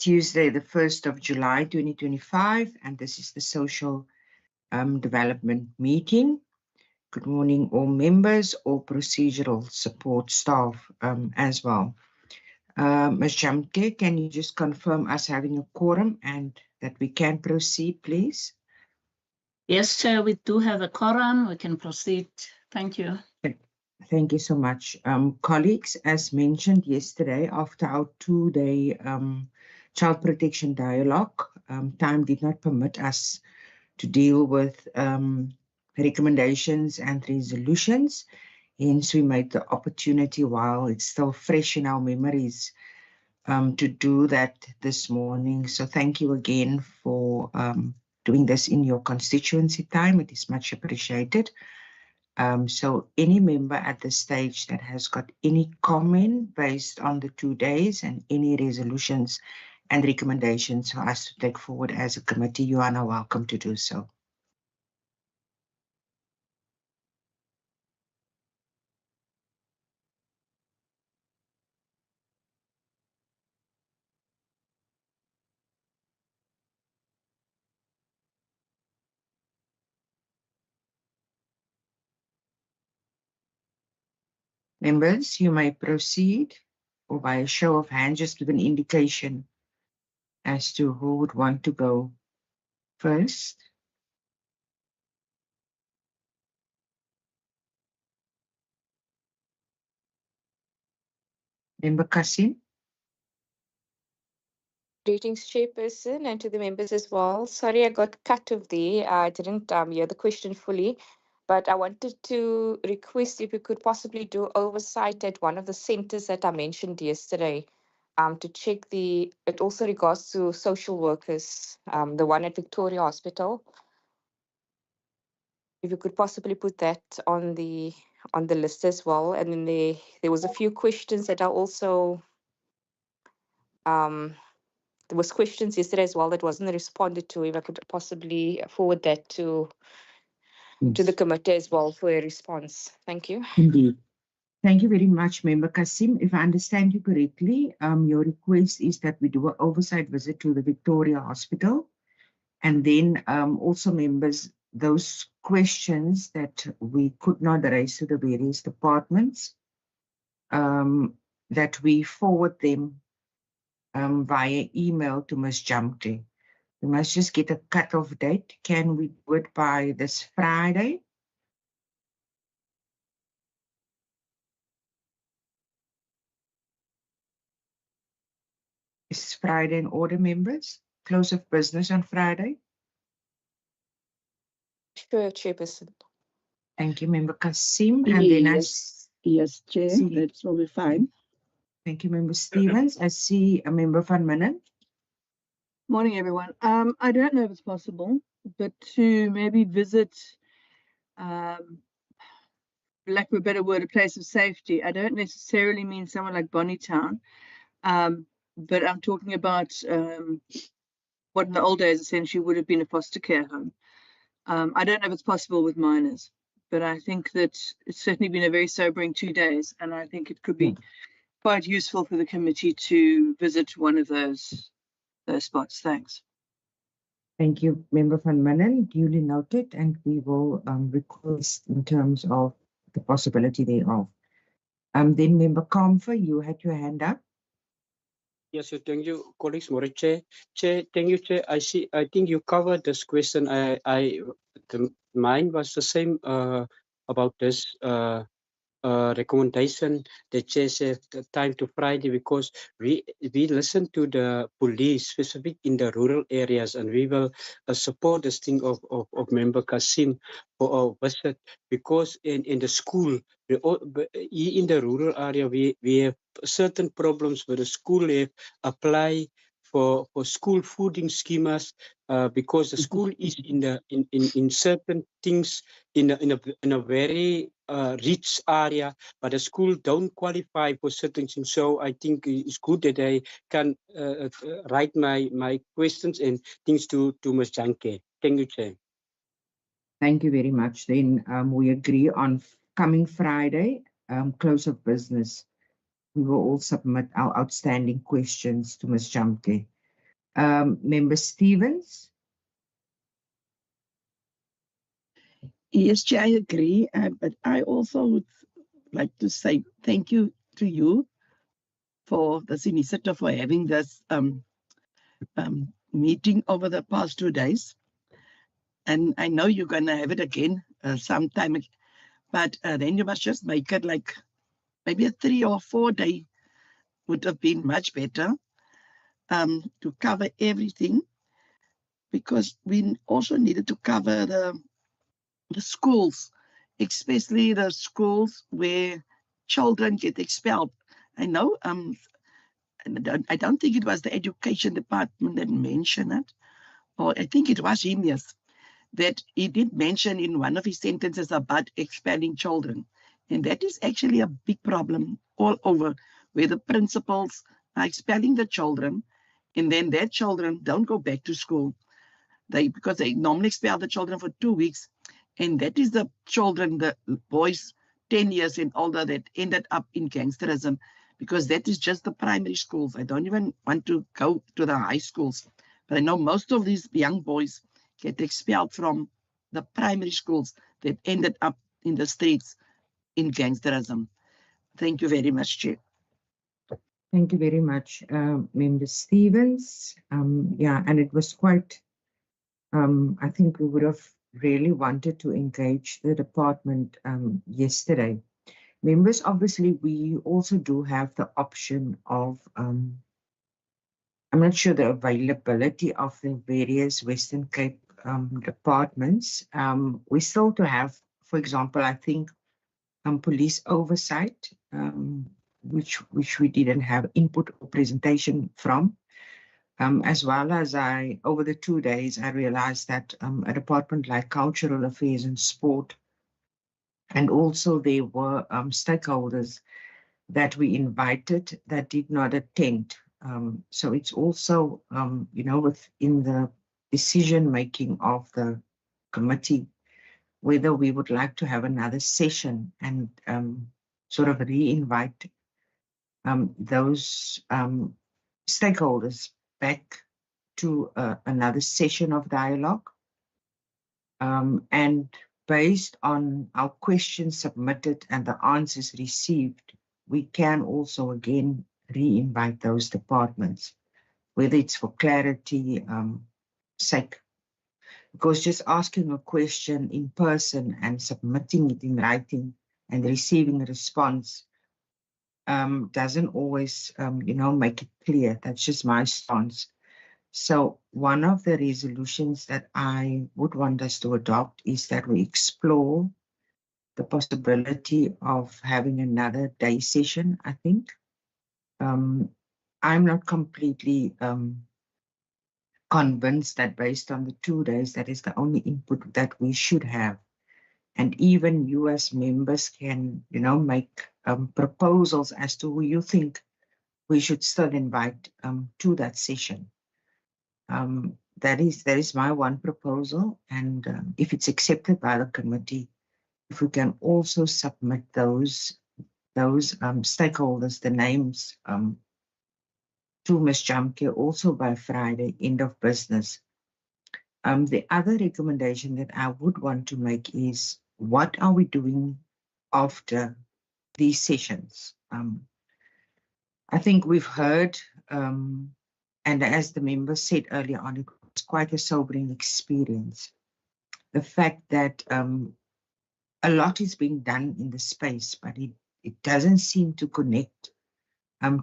Tuesday, the 1st of July, 2025, and this is the Social Development Meeting. Good morning, all members, all procedural support staff as well. Ms. Jamke, can you just confirm us having a quorum and that we can proceed, please? Yes, Chair, we do have a quorum. We can proceed. Thank you. Thank you so much. Colleagues, as mentioned yesterday, after our two-day child protection dialogue, time did not permit us to deal with recommendations and resolutions. Hence, we made the opportunity, while it's still fresh in our memories, to do that this morning. So thank you again for doing this in your constituency time. It is much appreciated. So any member at this stage that has got any comment based on the 2 days and any resolutions and recommendations for us to take forward as a committee, you are now welcome to do so. Members, you may proceed, or by a show of hands, just give an indication as to who would want to go first. Member Kassim. Greetings, Chairperson, and to the members as well. Sorry, I got cut off there. I didn't hear the question fully, but I wanted to request if we could possibly do oversight at one of the centers that I mentioned yesterday, to check it also regards to social workers, the one at Victoria Hospital. If you could possibly put that on the list as well. And then there was a few questions that are also there was questions yesterday as well that wasn't responded to. If I could possibly forward that to the committee as well for a response. Thank you. Indeed. Thank you very much, Member Kassim. If I understand you correctly, your request is that we do an oversight visit to the Victoria Hospital. And then also, members, those questions that we could not raise to the various departments, that we forward them via email to Ms. Jamke. We must just get a cut-off date. Can we do it by this Friday? Is Friday in order, members? Close of business on Friday? Sure, Chairperson. Thank you, Member Kassim. And then yes, Chair, that's will be fine. Thank you, Member Stevens. I see a Member van Minnen. Morning, everyone. I don't know if it's possible, but to maybe visit, lack of a better word, a place of safety. I don't necessarily mean somewhere like Bonnytown, but I'm talking about what in the old days essentially would have been a foster care home. I don't know if it's possible with minors, but I think that it's certainly been a very sobering 2 days, and I think it could be quite useful for the committee to visit one of those spots. Thanks. Thank you, Member van Minnen. Duly noted, and we will request in terms of the possibility thereof. Then Member Comfer, you had your hand up. Yes, thank you, colleagues. Morning, Chair. Chair, thank you, Chair. I think you covered this question. Mine was the same about this recommendation. The Chair said time to Friday, because we listen to the police, specific in the rural areas, and we will support this thing of Member Kassim for our visit, because in the school, in the rural area, we have certain problems where the school have apply for school fooding schemas, because the school is in certain things in a very rich area, but the school don't qualify for certain things. So I think it's good that I can write my questions and things to Ms. Janke. Thank you, Chair. Thank you very much. Then we agree on coming Friday, close of business. We will all submit our outstanding questions to Ms. Jamke. Member Stevens? Yes, Chair, I agree. But I also would like to say thank you to you for this initiative, for having this meeting over the past 2 days. And I know you're going to have it again sometime, but then you must just make it like maybe a 3 or 4 day would have been much better to cover everything, because we also needed to cover the schools, especially the schools where children get expelled. I know, I don't think it was the education department that mentioned it, or I think it was him, yes, that he did mention in one of his sentences about expelling children. And that is actually a big problem all over, where the principals are expelling the children, and then their children don't go back to school. Because they normally expel the children for 2 weeks, and that is the children, the boys 10 years and older, that ended up in gangsterism, because that is just the primary schools. I don't even want to go to the high schools, but I know most of these young boys get expelled from the primary schools that ended up in the streets in gangsterism. Thank you very much, Chair. Thank you very much, Member Stevens. Yeah, and it was quite, I think we would have really wanted to engage the department yesterday. Members, obviously, we also do have the option of, I'm not sure the availability of the various Western Cape departments. We still to have, for example, I think police oversight, which we didn't have input or presentation from, as well as over the 2 days, I realized that a department like Cultural Affairs and Sport, and also there were stakeholders that we invited that did not attend. So it's also, within the decision-making of the committee, whether we would like to have another session and sort of re-invite those stakeholders back to another session of dialogue. And based on our questions submitted and the answers received, we can also again re-invite those departments, whether it's for clarity sake, because just asking a question in person and submitting it in writing and receiving a response doesn't always, make it clear. That's just my stance. So one of the resolutions that I would want us to adopt is that we explore the possibility of having another day session, I think. I'm not completely convinced that based on the 2 days, that is the only input that we should have. And even you as members can, make proposals as to who you think we should still invite to that session. That is my one proposal. And if it's accepted by the committee, if we can also submit those stakeholders, the names, to Ms. Jamke also by Friday, end of business. The other recommendation that I would want to make is, what are we doing after these sessions? I think we've heard, and as the member said earlier on, it was quite a sobering experience. The fact that a lot is being done in the space, but it doesn't seem to connect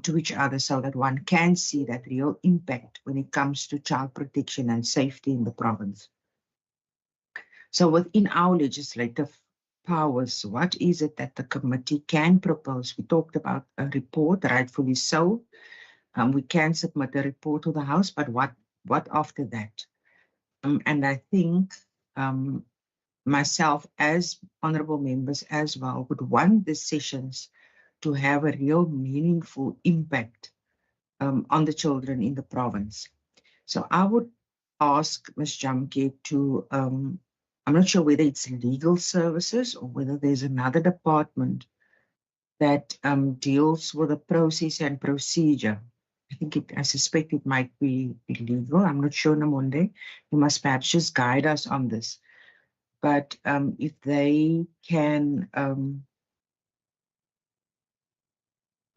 to each other so that one can see that real impact when it comes to child protection and safety in the province. So within our legislative powers, what is it that the committee can propose? We talked about a report, rightfully so. We can submit a report to the House, but what after that? And I think myself, as honourable members as well, would want the sessions to have a real meaningful impact on the children in the province. So I would ask Ms. Jamke to, I'm not sure whether it's legal services or whether there's another department that deals with the process and procedure I suspect it might be illegal. I'm not sure, Namonde. You must perhaps just guide us on this. But if they can,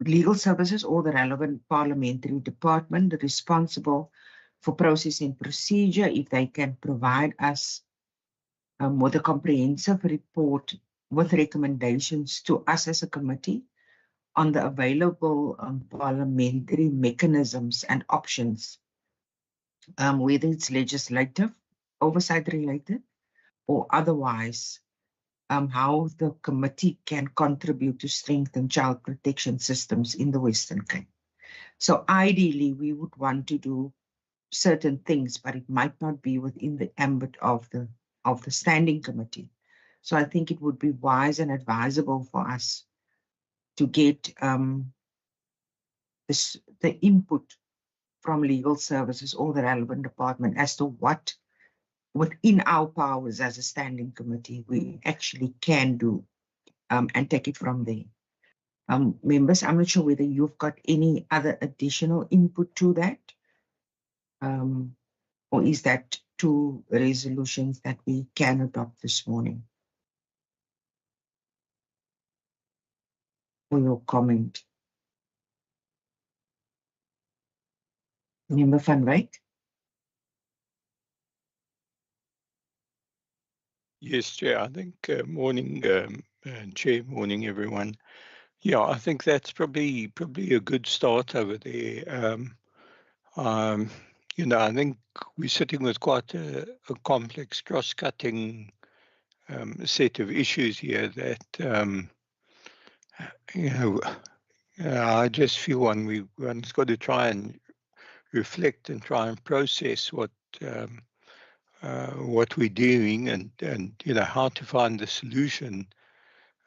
legal services or the relevant parliamentary department responsible for process and procedure, if they can provide us with a comprehensive report with recommendations to us as a committee on the available parliamentary mechanisms and options, whether it's legislative, oversight related, or otherwise, how the committee can contribute to strengthen child protection systems in the Western Cape. So ideally, we would want to do certain things, but it might not be within the ambit of the standing committee. So I think it would be wise and advisable for us to get the input from legal services or the relevant department as to what within our powers as a standing committee we actually can do, and take it from there. Members, I'm not sure whether you've got any other additional input to that, or is that two resolutions that we can adopt this morning? For your comment. Member Van Wyk? Yes, Chair. I think morning, Chair, morning, everyone. Yeah, I think that's probably a good start over there. You know, I think we're sitting with quite a complex, cross-cutting set of issues here that you know, I just feel one's got to try and reflect and try and process what we're doing and you know how to find the solution.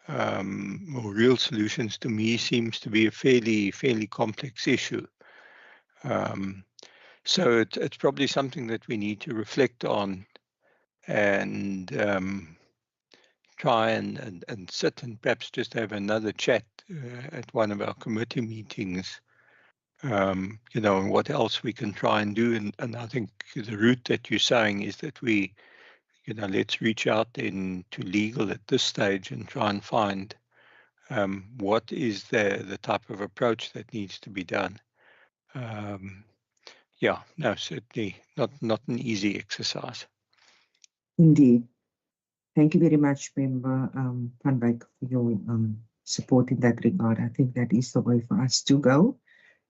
Or real solutions to me seems to be a fairly complex issue. So it's probably something that we need to reflect on and try and sit and perhaps just have another chat at one of our committee meetings. You know, and what else we can try and do. And I think the route that you're saying is that we, you know, let's reach out then to legal at this stage and try and find what is the type of approach that needs to be done. Yeah, no, certainly not an easy exercise. Indeed. Thank you very much, Member Van Wyk, for your support in that regard. I think that is the way for us to go.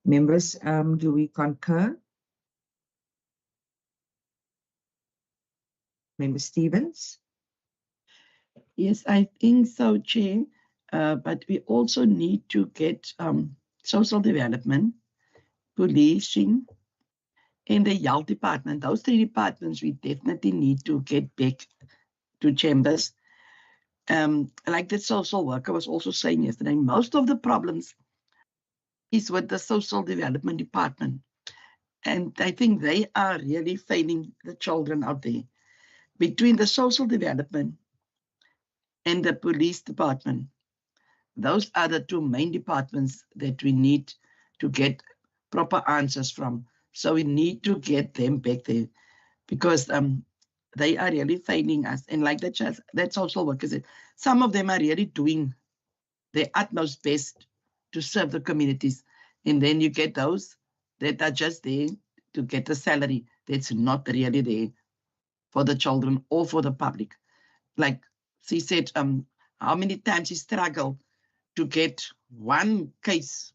Members, do we concur? Member Stevens? Yes, I think so, Chair. But we also need to get social development, policing, and the health department. Those three departments we definitely need to get back to chambers. Like the social worker was also saying yesterday, most of the problems is with the social development department. And I think they are really failing the children out there. Between the social development and the police department, those are the two main departments that we need to get proper answers from. So we need to get them back there because they are really failing us. And like that social worker said, some of them are really doing their utmost best to serve the communities. And then you get those that are just there to get a salary that's not really there for the children or for the public. Like she said, how many times she struggled to get one case,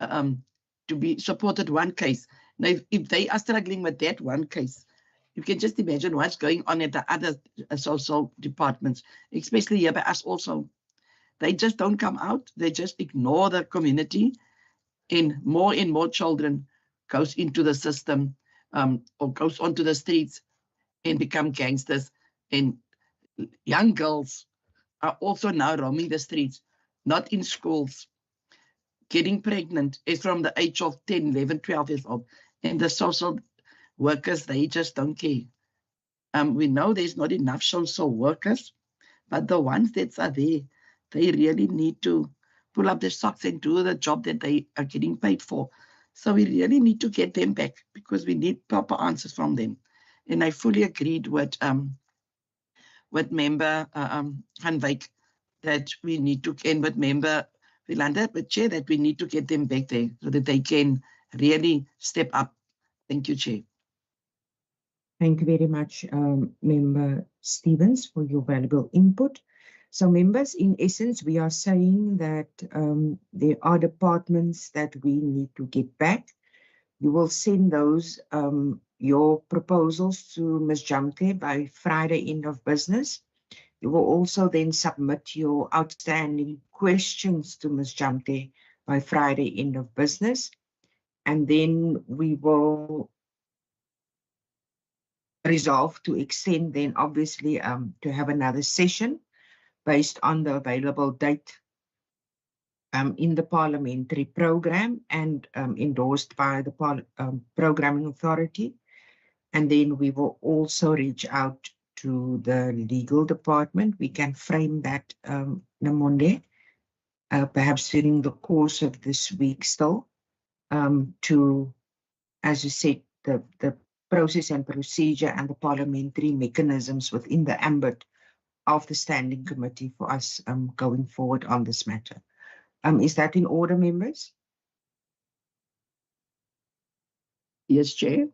to be supported one case. Now, if they are struggling with that one case, you can just imagine what's going on at the other social departments, especially here by us also. They just don't come out. They just ignore the community, and more children goes into the system or goes onto the streets and become gangsters. And young girls are also now roaming the streets, not in schools, getting pregnant is from the age of 10, 11, 12 years old. And the social workers, they just don't care. We know there's not enough social workers, but the ones that are there, they really need to pull up their socks and do the job that they are getting paid for. So we really need to get them back because we need proper answers from them. And I fully agreed with member Van Wyk that we need to, and with member Vilanda, but Chair, that we need to get them back there so that they can really step up. Thank you, Chair. Thank you very much, Member Stevens, for your valuable input. So members, in essence, we are saying that there are departments that we need to get back. You will send those, your proposals to Ms. Jamte by Friday end of business. You will also then submit your outstanding questions to Ms. Jamte by Friday end of business. And then we will resolve to extend then obviously to have another session based on the available date in the parliamentary program and endorsed by the programming authority. And then we will also reach out to the legal department. We can frame that, Namonde, perhaps during the course of this week still, to, as you said, the process and procedure and the parliamentary mechanisms within the ambit of the standing committee for us going forward on this matter. Is that in order, members? Yes, Chair.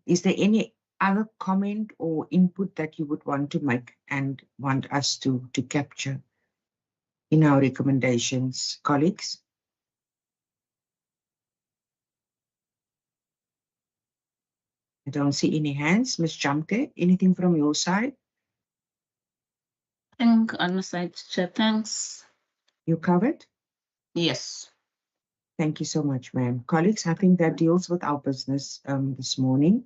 Is there any other comment or input that you would want to make and want us to capture in our recommendations, colleagues? I don't see any hands. Ms. Jamte, anything from your side? I think on my side, Chair, thanks. You covered? Yes. Thank you so much, ma'am. Colleagues, I think that deals with our business this morning.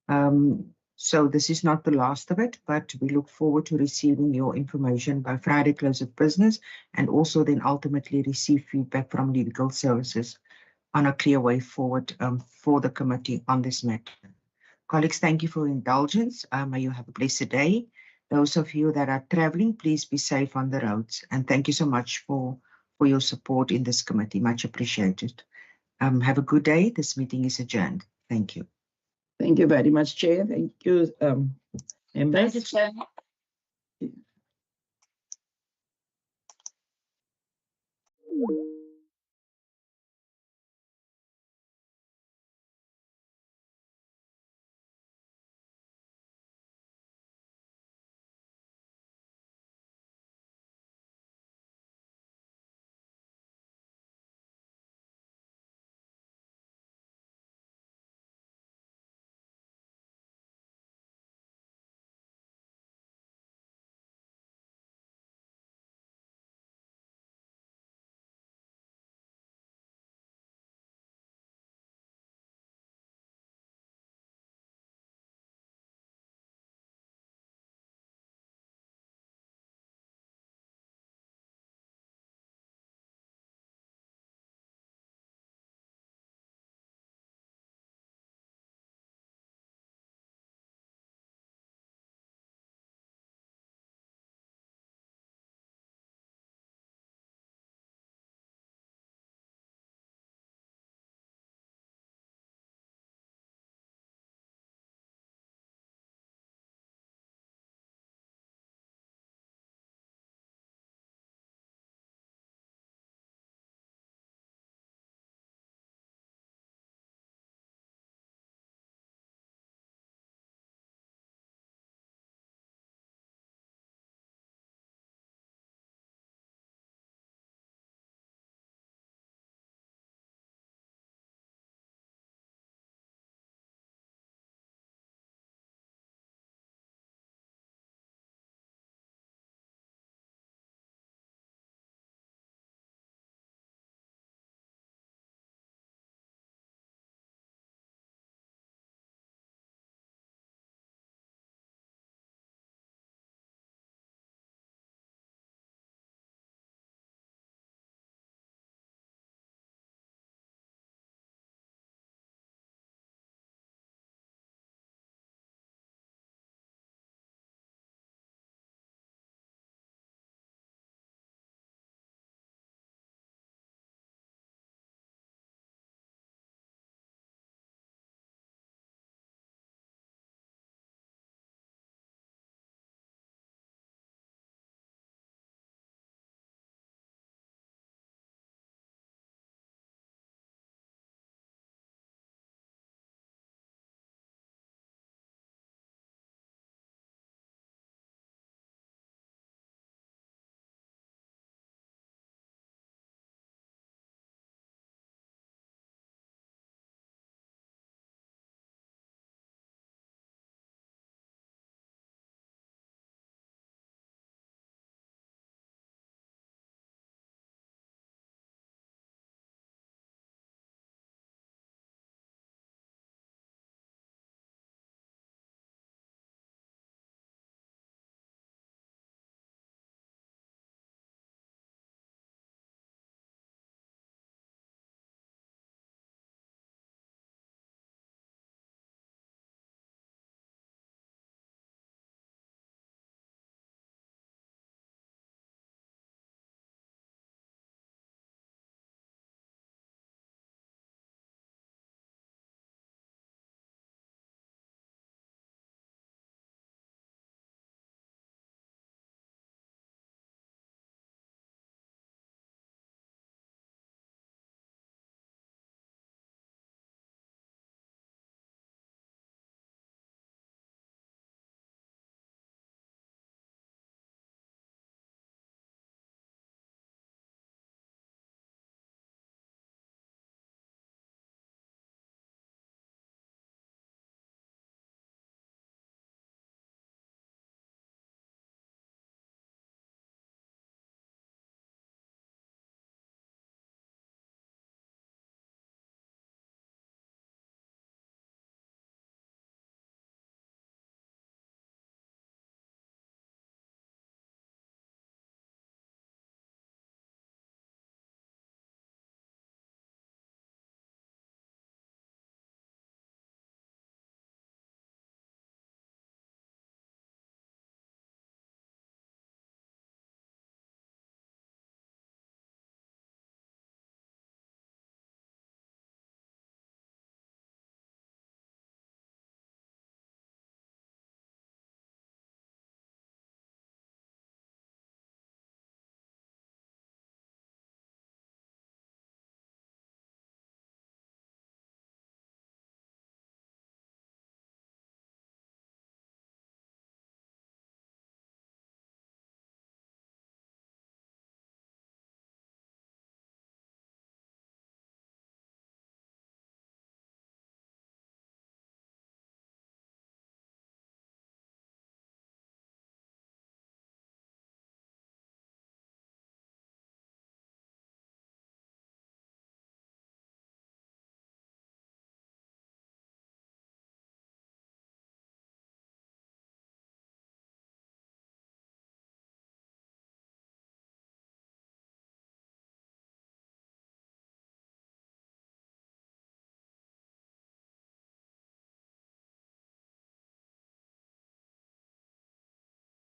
So this is not the last of it, but we look forward to receiving your information by Friday close of business, and also then ultimately receive feedback from legal services on a clear way forward for the committee on this matter. Colleagues, thank you for your indulgence. May you have a blessed day. Those of you that are traveling, please be safe on the roads. And thank you so much for your support in this committee. Much appreciated. Have a good day. This meeting is adjourned. Thank you. Thank you very much, Chair. Thank you, members. Thank you, Chair.